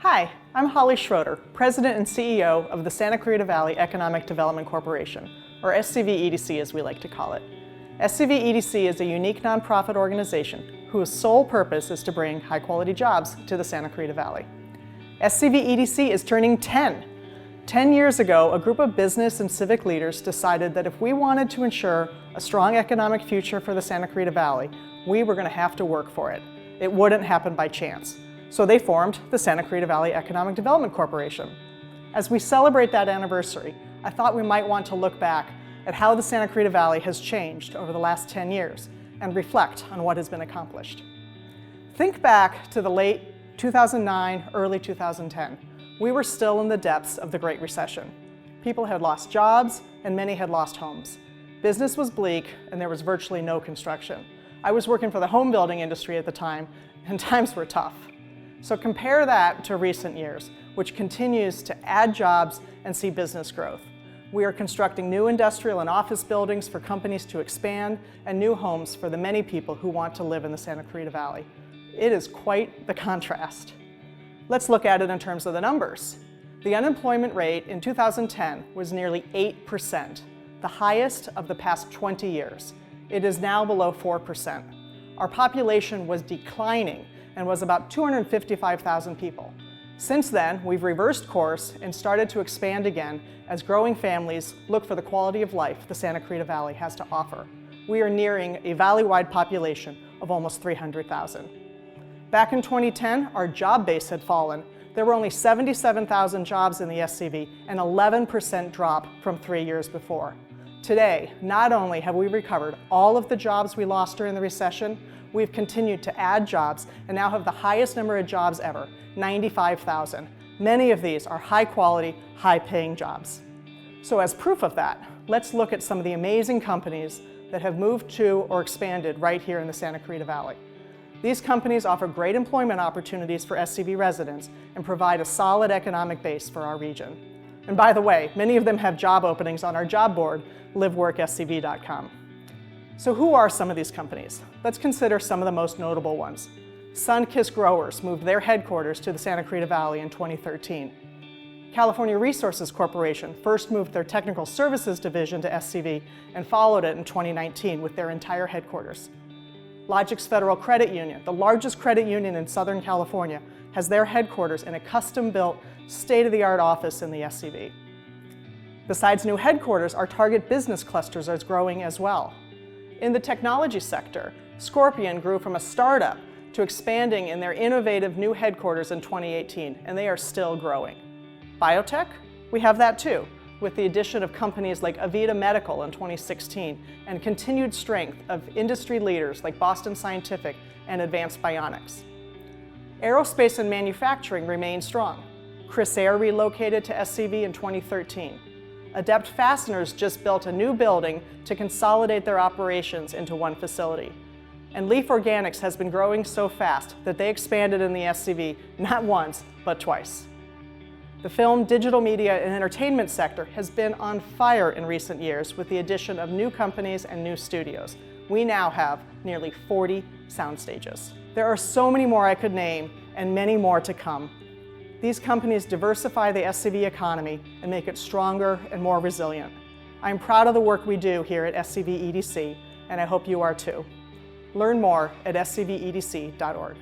Hi, I'm Holly Schroeder, President and CEO of the Santa Clarita Valley Economic Development Corporation, or SCV EDC as we like to call it. SCV EDC is a unique nonprofit organization whose sole purpose is to bring high-quality jobs to the Santa Clarita Valley. SCV EDC is turning 10. 10 years ago, a group of business and civic leaders decided that if we wanted to ensure a strong economic future for the Santa Clarita Valley, we were going to have to work for it. It wouldn't happen by chance. So they formed the Santa Clarita Valley Economic Development Corporation. As we celebrate that anniversary, I thought we might want to look back at how the Santa Clarita Valley has changed over the last 10 years and reflect on what has been accomplished. Think back to the late 2009, early 2010. We were still in the depths of the Great Recession. People had lost jobs and many had lost homes. Business was bleak and there was virtually no construction. I was working for the home building industry at the time and times were tough. So compare that to recent years, which continues to add jobs and see business growth. We are constructing new industrial and office buildings for companies to expand and new homes for the many people who want to live in the Santa Clarita Valley. It is quite the contrast. Let's look at it in terms of the numbers. The unemployment rate in 2010 was nearly 8%, the highest of the past 20 years. It is now below 4%. Our population was declining and was about 255,000 people. Since then, we've reversed course and started to expand again as growing families look for the quality of life the Santa Clarita Valley has to offer. We are nearing a valley-wide population of almost 300,000. Back in 2010, our job base had fallen. There were only 77,000 jobs in the SCV, an 11% drop from 3 years before. Today, not only have we recovered all of the jobs we lost during the recession, we've continued to add jobs and now have the highest number of jobs ever, 95,000. Many of these are high-quality, high-paying jobs. So as proof of that, let's look at some of the amazing companies that have moved to or expanded right here in the Santa Clarita Valley. These companies offer great employment opportunities for SCV residents and provide a solid economic base for our region. And by the way, many of them have job openings on our job board, liveworkscv.com. So who are some of these companies? Let's consider some of the most notable ones. Sunkist Growers moved their headquarters to the Santa Clarita Valley in 2013. California Resources Corporation first moved their technical services division to SCV and followed it in 2019 with their entire headquarters. Logix Federal Credit Union, the largest credit union in Southern California, has their headquarters in a custom-built, state-of-the-art office in the SCV. Besides new headquarters, our target business clusters are growing as well. In the technology sector, Scorpion grew from a startup to expanding in their innovative new headquarters in 2018, and they are still growing. Biotech, we have that too, with the addition of companies like Avita Medical in 2016 and continued strength of industry leaders like Boston Scientific and Advanced Bionics. Aerospace and manufacturing remain strong. Crissair relocated to SCV in 2013. Adept Fasteners just built a new building to consolidate their operations into one facility. And Leaf Organics has been growing so fast that they expanded in the SCV not once, but twice. The film, digital media, and entertainment sector has been on fire in recent years with the addition of new companies and new studios. We now have nearly 40 sound stages. There are so many more I could name and many more to come. These companies diversify the SCV economy and make it stronger and more resilient. I'm proud of the work we do here at SCV EDC, and I hope you are too. Learn more at scvedc.org.